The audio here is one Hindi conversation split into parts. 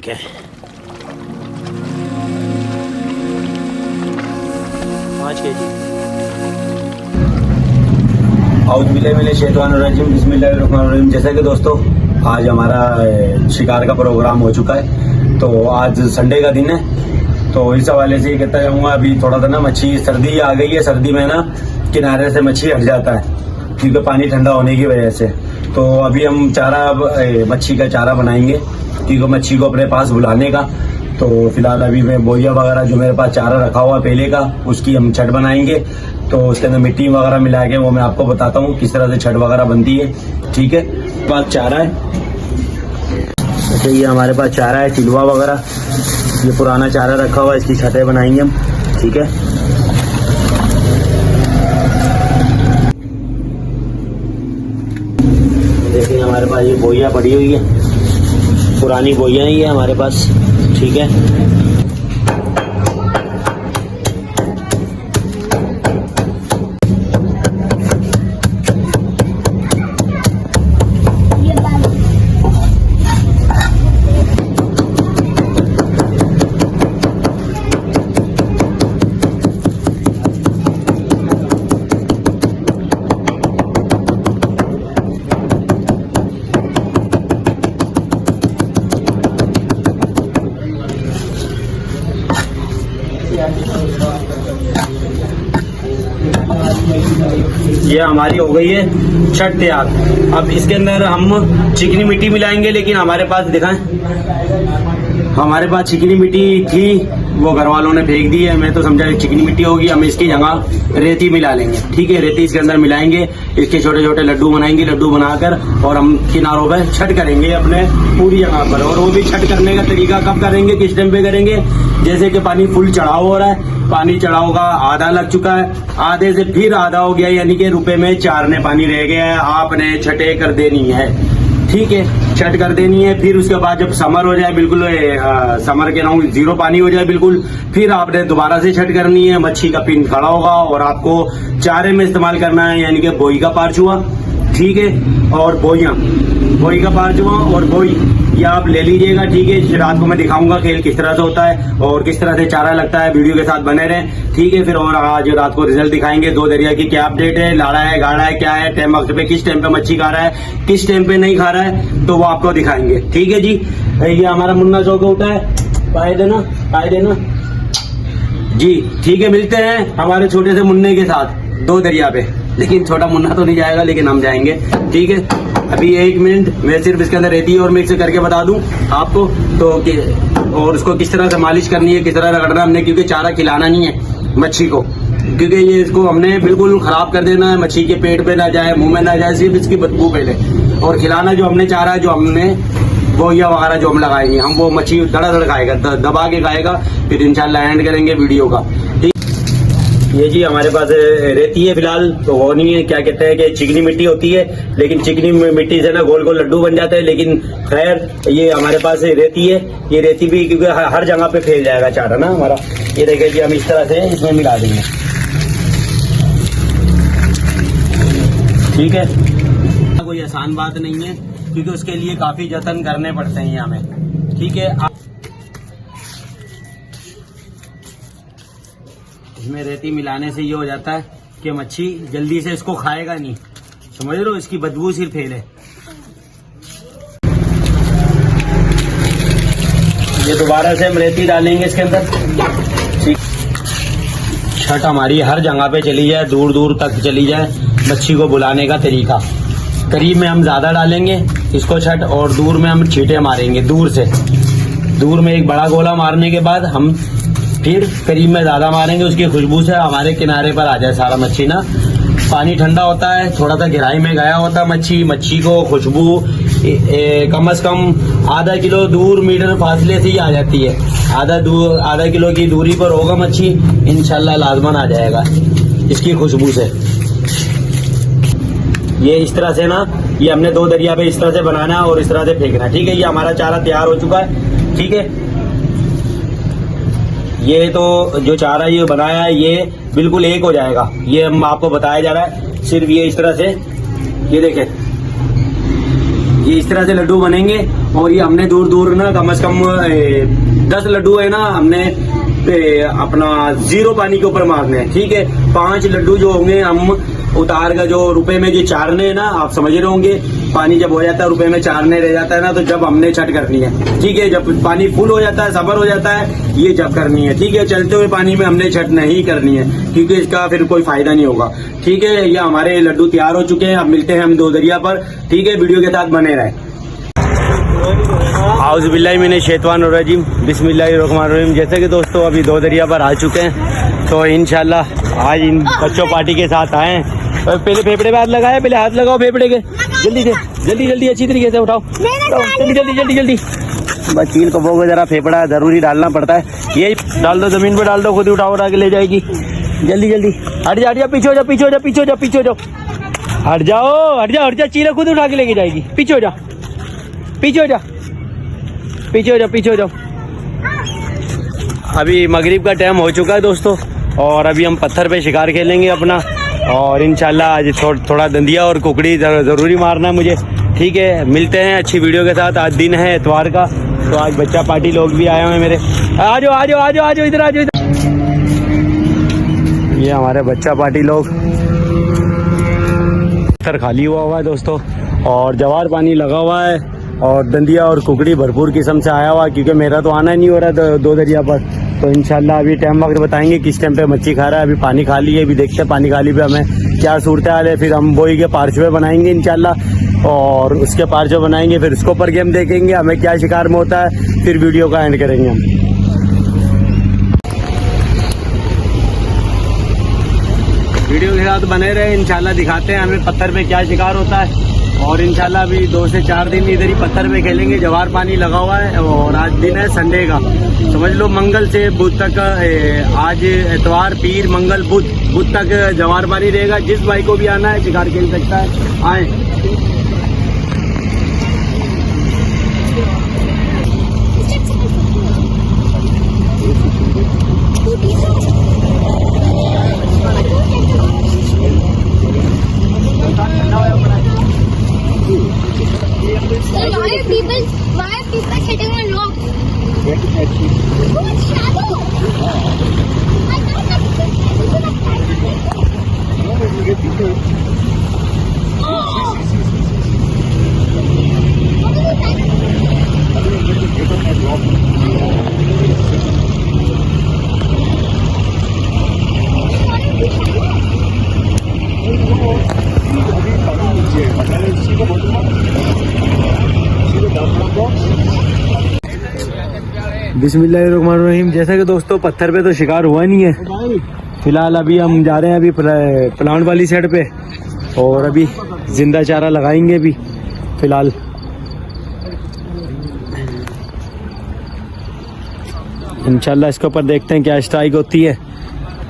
ठीक है। बिस्मिल्लाहिर्रहमानिर्रहीम। जैसा कि दोस्तों आज हमारा शिकार का प्रोग्राम हो चुका है, तो आज संडे का दिन है, तो इस हवाले से कहता जाऊँगा। अभी थोड़ा सा ना मच्छी सर्दी आ गई है, सर्दी में ना किनारे से मच्छी हट जाता है क्योंकि पानी ठंडा होने की वजह से। तो अभी हम मच्छी का चारा बनाएंगे क्योंकि मच्छी को अपने पास बुलाने का। तो फिलहाल अभी मैं बोइया वगैरह जो मेरे पास चारा रखा हुआ पहले का, उसकी हम छट बनाएंगे। तो उसके अंदर मिट्टी वगैरह मिला के वो मैं आपको बताता हूँ किस तरह से छट वगैरह बनती है। ठीक है, पास चारा है, अच्छा ये हमारे पास चारा है, चिलवा वगैरह, ये पुराना चारा रखा हुआ है, इसकी छटें बनाएंगे हम। ठीक है, देखिए हमारे पास ये बोइया पड़ी हुई है, पुरानी बोइया ही है हमारे पास। ठीक है, ये हमारी हो गई है छट तैयार। अब इसके अंदर हम चिकनी मिट्टी मिलाएंगे, लेकिन हमारे पास दिखाएं, हमारे पास चिकनी मिट्टी थी, वो घर वालों ने फेंक दी है। मैं तो समझा चिकनी मिट्टी होगी, हम इसकी जगह रेती मिला लेंगे। ठीक है, रेती इसके अंदर मिलाएंगे, इसके छोटे छोटे लड्डू बनाएंगे, लड्डू बनाकर और हम किनारों पे छट करेंगे अपने पूरी जगह पर। और वो भी छट करने का तरीका कब करेंगे, किस टाइम पे करेंगे, जैसे कि पानी फुल चढ़ाव हो रहा है, पानी चढ़ाव का आधा लग चुका है, आधे से फिर आधा हो गया, यानी कि रुपए में 4 ने पानी रह गया है, आपने छटे कर देनी है। ठीक है, छट कर देनी है। फिर उसके बाद जब समर हो जाए, बिल्कुल समर के नाम 0 पानी हो जाए बिल्कुल, फिर आपने दोबारा से छट करनी है। मच्छी का पिन खड़ा होगा और आपको चारे में इस्तेमाल करना है, यानी कि बोई का पारचुआ। ठीक है, और बोई का पारचुआ और बोई ये आप ले लीजिएगा। ठीक है, रात को मैं दिखाऊंगा खेल किस तरह से होता है और किस तरह से चारा लगता है, वीडियो के साथ बने रहें। ठीक है, फिर और आज रात को रिजल्ट दिखाएंगे, 2 दरिया की क्या अपडेट है, लाड़ा है, गाढ़ा है, क्या है, टाइम वक्त पे किस टाइम पे मच्छी खा रहा है, किस टाइम पे नहीं खा रहा है, तो वो आपको दिखाएंगे। ठीक है जी, ये हमारा मुन्ना चौक होता है, पाए देना जी। ठीक है, मिलते हैं हमारे छोटे से मुन्ने के साथ 2 दरिया पे, लेकिन छोटा मुन्ना तो नहीं जाएगा, लेकिन हम जाएंगे। ठीक है, अभी 1 मिनट मैं सिर्फ इसके अंदर रेती और मिक्स करके बता दूं आपको, तो और उसको किस तरह से मालिश करनी है, किस तरह रगड़ना हमने, क्योंकि चारा खिलाना नहीं है मच्छी को, क्योंकि ये इसको हमने बिल्कुल खराब कर देना है, मच्छी के पेट पे ना जाए, मुंह में ना जाए, सिर्फ इसकी बदबू पहले। और खिलाना जो हमने चारा है, जो हमने बोइया वगैरह जो हम लगाएंगे, हम वो मच्छी धड़ाधड़ खाएगा, दबा के खाएगा। फिर इंशाल्लाह एंड करेंगे वीडियो का। ठीक, ये जी हमारे पास रेती है फिलहाल, तो वो नहीं है, क्या कहते हैं कि चिकनी मिट्टी होती है, लेकिन चिकनी मिट्टी से ना गोल गोल लड्डू बन जाते हैं। लेकिन खैर ये हमारे पास रेती है, ये रेती भी क्योंकि हर जगह पे फैल जाएगा चारा ना हमारा। ये देखिए जी, हम इस तरह से इसमें मिला देंगे। ठीक है, कोई आसान बात नहीं है, क्योंकि उसके लिए काफी जतन करने पड़ते हैं हमें। ठीक है, इसमें रेती मिलाने से ये हो जाता है कि मच्छी जल्दी से इसको खाएगा नहीं, समझ लो, इसकी बदबू सिर्फ फैले। ये दोबारा से हम रेती डालेंगे इसके अंदर। ठीक, छट हमारी हर जगह पे चली जाए, दूर दूर तक चली जाए, मच्छी को बुलाने का तरीका। करीब में हम ज्यादा डालेंगे इसको छट, और दूर में हम छींटे मारेंगे, दूर में एक बड़ा गोला मारने के बाद हम फिर करीब में ज्यादा मारेंगे, उसकी खुशबू से हमारे किनारे पर आ जाए सारा मच्छी ना। पानी ठंडा होता है, थोड़ा सा गहराई में गया होता है मच्छी को खुशबू कम से कम आधा किलो दूर मीटर फासले से ही आ जाती है। आधा किलो की दूरी पर होगा मच्छी, इंशाल्लाह लाजमन आ जाएगा इसकी खुशबू से। ये इस तरह से ना, ये हमने 2 दरिया पे इस तरह से बनाना है और इस तरह से फेंकना। ठीक है, ये हमारा चारा तैयार हो चुका है। ठीक है, ये तो जो चारा ये बनाया है, ये बिल्कुल एक हो जाएगा, ये हम आपको बताया जा रहा है। सिर्फ ये इस तरह से, ये देखें, ये इस तरह से लड्डू बनेंगे। और ये हमने दूर दूर ना कम से कम 10 लड्डू है ना हमने अपना 0 पानी के ऊपर मारने हैं। ठीक है, 5 लड्डू जो होंगे हम उतार का जो रुपए में जो चारने है ना, आप समझ रहे होंगे, पानी जब हो जाता है रुपए में चारने रह जाता है ना, तो जब हमने छठ करनी है। ठीक है, जब पानी फुल हो जाता है, सबर हो जाता है, ये जब करनी है। ठीक है, चलते हुए पानी में हमने छठ नहीं करनी है क्योंकि इसका फिर कोई फायदा नहीं होगा। ठीक है, ये हमारे लड्डू तैयार हो चुके हैं। अब मिलते हैं हम दो दरिया पर। ठीक है, वीडियो के साथ बने रहें। आउज़ुबिल्लाहि मिनश शैतानिर रजीम, बिस्मिल्लाहिर्रहमानिर्रहीम। जैसे कि दोस्तों अभी दो दरिया पर आ चुके हैं, तो इंशाल्लाह आज इन बच्चों पार्टी के साथ आए हैं। और पहले फेफड़े पे हाथ लगाए, पहले हाथ लगाओ फेफड़े के, जल्दी से जल्दी अच्छी तरीके से उठाओ, जल्दी। बस चील कबो को जरा फेफड़ा जरूरी डालना पड़ता है। ये डाल दो, जमीन पे डाल दो, खुद ही उठा के ले जाएगी। जल्दी हट जा, पीछे हो जाओ, हट जाओ, चील खुद उठा के लेके जाएगी। पीछे हो जाओ। अभी मगरिब का टाइम हो चुका है दोस्तों, और अभी हम पत्थर पे शिकार खेलेंगे अपना। और इंशाल्लाह आज थोड़ा दंदिया और कुकड़ी ज़रूरी मारना है मुझे। ठीक है, मिलते हैं अच्छी वीडियो के साथ। आज दिन है इतवार का, तो आज बच्चा पार्टी लोग भी आए हुए हैं मेरे। आ जाओ इधर। ये हमारे बच्चा पार्टी लोग। पत्थर खाली हुआ है दोस्तों, और जवार पानी लगा हुआ है, और दंदिया और कुकड़ी भरपूर किस्म से आया हुआ है, क्योंकि मेरा तो आना नहीं हो रहा है दो दरिया पर। तो इंशाल्लाह अभी टाइम वक्त बताएंगे किस टाइम पे मच्छी खा रहा है। अभी पानी खाली है, अभी देखते हैं पानी खाली पे हमें क्या सूरत हाल है। फिर हम बोई के पार्चवे बनाएंगे इंशाल्लाह, और उसके पार्चवे बनाएंगे, फिर उसको पर गेम देखेंगे हमें क्या शिकार में होता है, फिर वीडियो का एंड करेंगे हम। वीडियो के साथ बने रहे, इंशाल्लाह दिखाते हैं हमें पत्थर पे क्या शिकार होता है। और इंशाल्लाह अभी 2 से 4 दिन इधर ही पत्थर पे खेलेंगे। जवार पानी लगा हुआ है, और आज दिन है संडे का, समझ लो मंगल से बुध तक। आज इतवार, पीर, मंगल, बुध तक जवार पानी रहेगा। जिस भाई को भी आना है शिकार खेल सकता है, आए। Why are people sitting on rocks? Shadow. I बिस्मिल्लाहिर्रहमानिर्रहीम। जैसा कि दोस्तों पत्थर पे तो शिकार हुआ नहीं है फिलहाल। अभी हम जा रहे हैं अभी प्लांट वाली साइड पे, और अभी जिंदा चारा लगाएंगे अभी फिलहाल। इंशाल्लाह इसके ऊपर देखते हैं क्या स्ट्राइक होती है।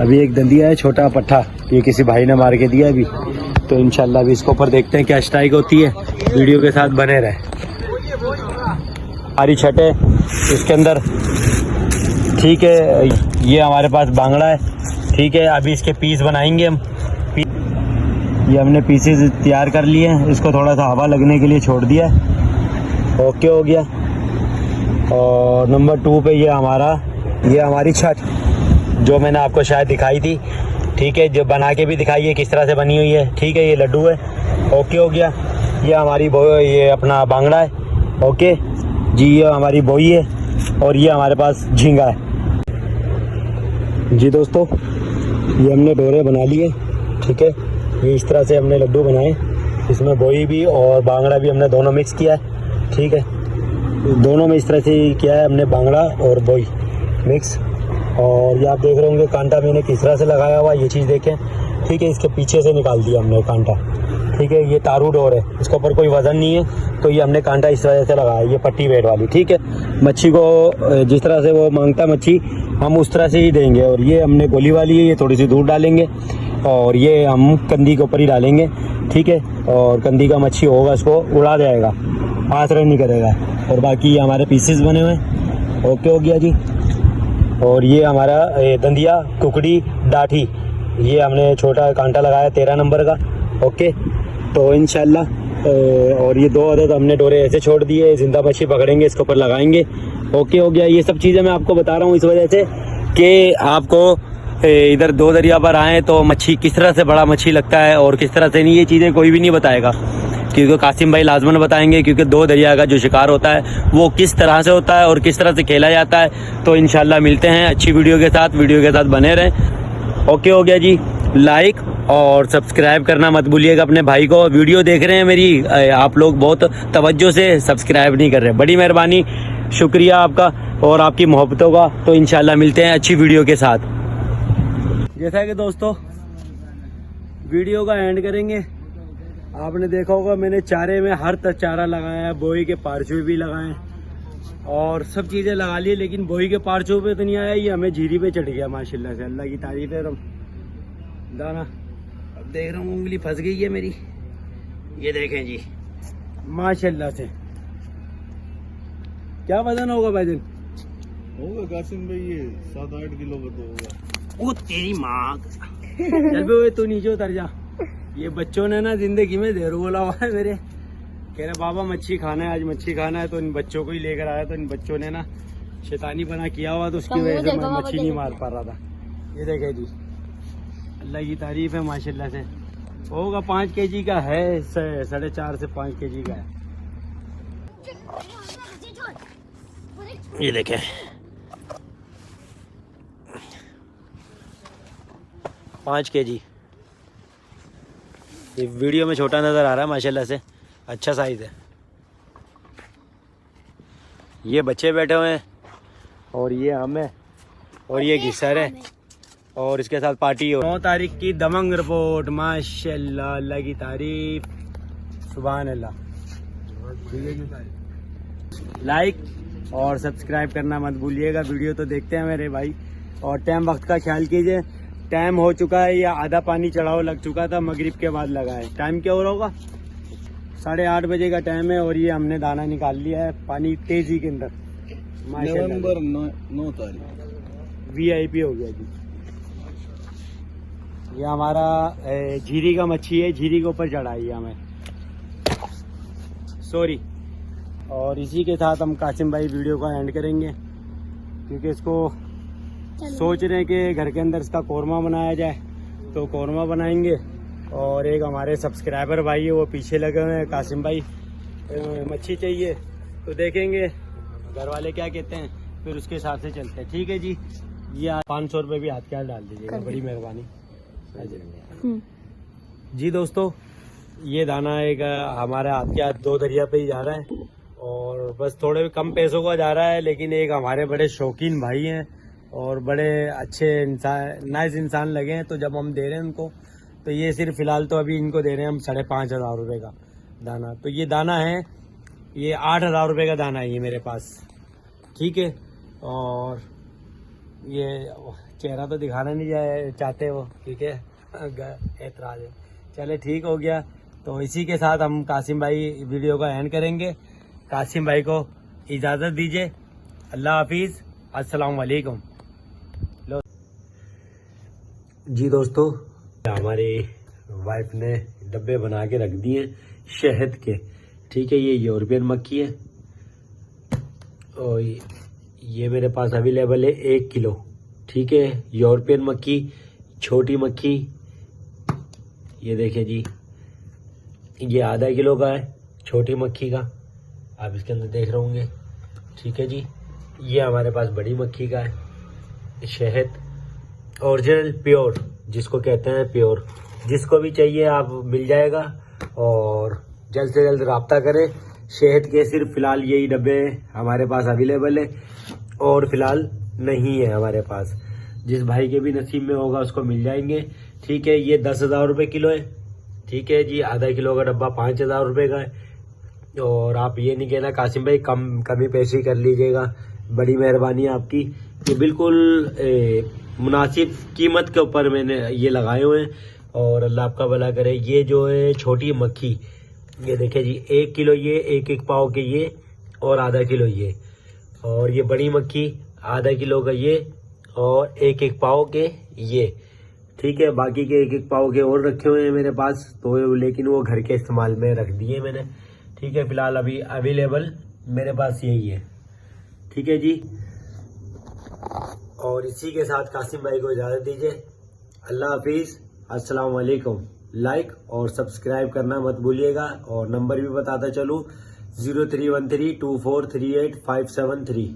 अभी एक दंदिया है छोटा पट्ठा, ये किसी भाई ने मार के दिया अभी, तो इंशाल्लाह अभी इसके ऊपर देखते हैं क्या स्ट्राइक होती है। वीडियो के साथ बने रहे। हमारी छठ है इसके अंदर। ठीक है, ये हमारे पास बांगड़ा है। ठीक है, अभी इसके पीस बनाएंगे हम। ये हमने पीसेस तैयार कर लिए हैं, इसको थोड़ा सा हवा लगने के लिए छोड़ दिया है। ओके हो गया। और नंबर 2 पे ये हमारी छठ जो मैंने आपको शायद दिखाई थी। ठीक है, जो बना के भी दिखाई है किस तरह से बनी हुई है। ठीक है, ये लड्डू है। ओके हो गया। ये हमारी ये अपना बांगड़ा है। ओके जी, ये हमारी बोई है, और ये हमारे पास झींगा है। जी दोस्तों, ये हमने डोरे बना लिए। ठीक है, ये इस तरह से हमने लड्डू बनाए। इसमें बोई भी और बांगड़ा भी हमने दोनों मिक्स किया है। ठीक है, दोनों में इस तरह से किया है हमने, बांगड़ा और बोई मिक्स। और ये आप देख रहे होंगे कांटा मैंने किस तरह से लगाया हुआ, ये चीज़ देखें। ठीक है, इसके पीछे से निकाल दिया हमने कांटा। ठीक है, ये तारू डोर है, इसके ऊपर कोई वजन नहीं है, तो ये हमने कांटा इस वजह से लगाया, ये पट्टी वेट वाली। ठीक है, मच्छी को जिस तरह से वो मांगता मच्छी, हम उस तरह से ही देंगे। और ये हमने गोली वाली है, ये थोड़ी सी दूर डालेंगे, और ये हम कंदी के ऊपर ही डालेंगे। ठीक है, और कंदी का मच्छी होगा इसको उड़ा जाएगा, हाथ रन नहीं करेगा। और बाकी ये हमारे पीसेस बने हुए हैं। ओके हो गया जी। और ये हमारा दंदिया, कुकड़ी, डाठी, ये हमने छोटा कांटा लगाया 13 नंबर का। ओके, तो इंशाल्लाह और ये 2 अदद हमने डोरे ऐसे छोड़ दिए, जिंदा मच्छी पकड़ेंगे, इसके ऊपर लगाएंगे। ओके हो गया। ये सब चीज़ें मैं आपको बता रहा हूँ इस वजह से कि आपको इधर 2 दरिया पर आए तो मच्छी किस तरह से बड़ा मच्छी लगता है और किस तरह से नहीं, ये चीज़ें कोई भी नहीं बताएगा, क्योंकि कासिम भाई लाजमन बताएंगे, क्योंकि 2 दरिया का जो शिकार होता है वो किस तरह से होता है और किस तरह से खेला जाता है। तो इंशाल्लाह मिलते हैं अच्छी वीडियो के साथ बने रहें। ओके हो गया जी। लाइक और सब्सक्राइब करना मत भूलिएगा अपने भाई को। वीडियो देख रहे हैं मेरी, आप लोग बहुत तवज्जो से सब्सक्राइब नहीं कर रहे, बड़ी मेहरबानी, शुक्रिया आपका और आपकी मोहब्बतों का। तो इंशाल्लाह मिलते हैं अच्छी वीडियो के साथ। जैसा कि दोस्तों वीडियो का एंड करेंगे, आपने देखा होगा मैंने चारे में हर चारा लगाया है, बोई के पारचू भी लगाए और सब चीज़ें लगा ली, लेकिन बोई के पारचू पे तो नहीं आया, ये हमें झीरी पे चढ़ गया माशाल्लाह से। अल्लाह की तारीफ है। दाना अब देख रहा हूँ उंगली फंस गई है मेरी, ये देखें जी माशाल्लाह से। क्या वजन होगा भाईजान? होगा कासिम भाई ये 7-8 किलो का तो होगा। ओ तेरी माँ चल बे तू नीचे उतर जा। ये बच्चों ने ना जिंदगी में देर बोला हुआ है मेरे, कह रहे बाबा मच्छी खाना है, आज मच्छी खाना है। तो इन बच्चों को ही लेकर आया, तो इन बच्चों ने ना शैतानी बना किया हुआ, तो उसकी वजह से मैं मच्छी नहीं मार पा रहा था। ये देखे जी, अल्लाह की तारीफ है माशाल्लाह से। होगा 5 kg का है, 4.5 से 5 kg का है। ये देखें 5 kg। ये वीडियो में छोटा नज़र आ रहा है, माशाल्लाह से अच्छा साइज़ है। ये बच्चे बैठे हुए हैं और ये हम है और ये घिसर है और इसके साथ पार्टी हो। 9 तारीख की दमंग रिपोर्ट, माशाल्लाह, अल्लाह की तारीफ, सुभान अल्लाह। लाइक और सब्सक्राइब करना मत भूलिएगा। वीडियो तो देखते हैं मेरे भाई, और टाइम वक्त का ख्याल कीजिए। टाइम हो चुका है, या आधा पानी चढ़ाव लग चुका था, मगरिब के बाद लगा है। टाइम क्या हो रहा होगा? 8:30 बजे का टाइम है और ये हमने दाना निकाल लिया है पानी तेजी के अंदर। नवंबर 9 तारीख VIP हो गया जी। ये हमारा झीरी का मच्छी है, झीरी के ऊपर चढ़ाई है हमें, सॉरी। और इसी के साथ हम कासिम भाई वीडियो का एंड करेंगे, क्योंकि इसको सोच रहे हैं कि घर के अंदर इसका कौरमा बनाया जाए, तो कौरमा बनाएंगे। और एक हमारे सब्सक्राइबर भाई है वो पीछे लगे हुए हैं, कासिम भाई मच्छी चाहिए, तो देखेंगे घर वाले क्या कहते हैं, फिर उसके हिसाब से चलते हैं। ठीक है जी। ये 500 रुपये भी हाथ के हाथ डाल दीजिएगा, बड़ी मेहरबानी जी। दोस्तों ये दाना एक हमारे हाथ के हाथ 2 दरिया पे ही जा रहा है, और बस थोड़े कम पैसों का जा रहा है, लेकिन एक हमारे बड़े शौकीन भाई हैं और बड़े अच्छे इंसान, नाइस इंसान लगे हैं, तो जब हम दे रहे हैं उनको, तो ये सिर्फ फिलहाल तो अभी इनको दे रहे हैं हम 5,500 रुपये का दाना। तो ये दाना है, ये 8,000 रुपये का दाना है ये मेरे पास, ठीक है। और ये चेहरा तो दिखाना नहीं चाहते वो, ठीक है, एतराज है। चले ठीक हो गया। तो इसी के साथ हम कासिम भाई वीडियो का एंड करेंगे। कासिम भाई को इजाज़त दीजिए। अल्लाह हाफिज़, अस्सलाम वालेकुम। जी दोस्तों, हमारी वाइफ ने डब्बे बना के रख दिए शहद के, ठीक है। ये यूरोपियन मक्खी है और ये मेरे पास अवेलेबल है 1 किलो, ठीक है। यूरोपियन मक्खी, छोटी मक्खी, ये देखें जी, ये आधा किलो का है छोटी मक्खी का, आप इसके अंदर देख रहे होंगे, ठीक है जी। ये हमारे पास बड़ी मक्खी का है शहद, ओरिजिनल प्योर जिसको कहते हैं, प्योर। जिसको भी चाहिए आप मिल जाएगा, और जल्द से जल्द रब्ता करें। शहद के सिर्फ फिलहाल यही डब्बे हमारे पास अवेलेबल है, और फिलहाल नहीं है हमारे पास। जिस भाई के भी नसीब में होगा उसको मिल जाएंगे, ठीक है। ये 10,000 रुपये किलो है, ठीक है जी। आधा किलो का डब्बा 5,000 रुपये का है। और आप ये नहीं कहना कासिम भाई कमी पेशी कर लीजिएगा, बड़ी मेहरबानी आपकी। ये बिल्कुल मुनासिब कीमत के ऊपर मैंने ये लगाए हुए हैं, और अल्लाह आपका भला करे। ये जो है छोटी मक्खी, ये देखे जी, 1 किलो ये, 1-1 पाव के ये, और आधा किलो ये। और ये बड़ी मक्खी आधा किलो का ये, और 1-1 पाव के ये, ठीक है। बाकी के एक एक पाव के और रखे हुए हैं मेरे पास, तो लेकिन वो घर के इस्तेमाल में रख दिए मैंने। ठीक है, फिलहाल अभी अवेलेबल मेरे पास यही है। ठीक है जी, और इसी के साथ कासिम भाई को इजाज़त दीजिए। अल्लाह हाफिज़, अस्सलाम वालेकुम। लाइक और सब्सक्राइब करना मत भूलिएगा, और नंबर भी बताता चलूँ 03132438 573।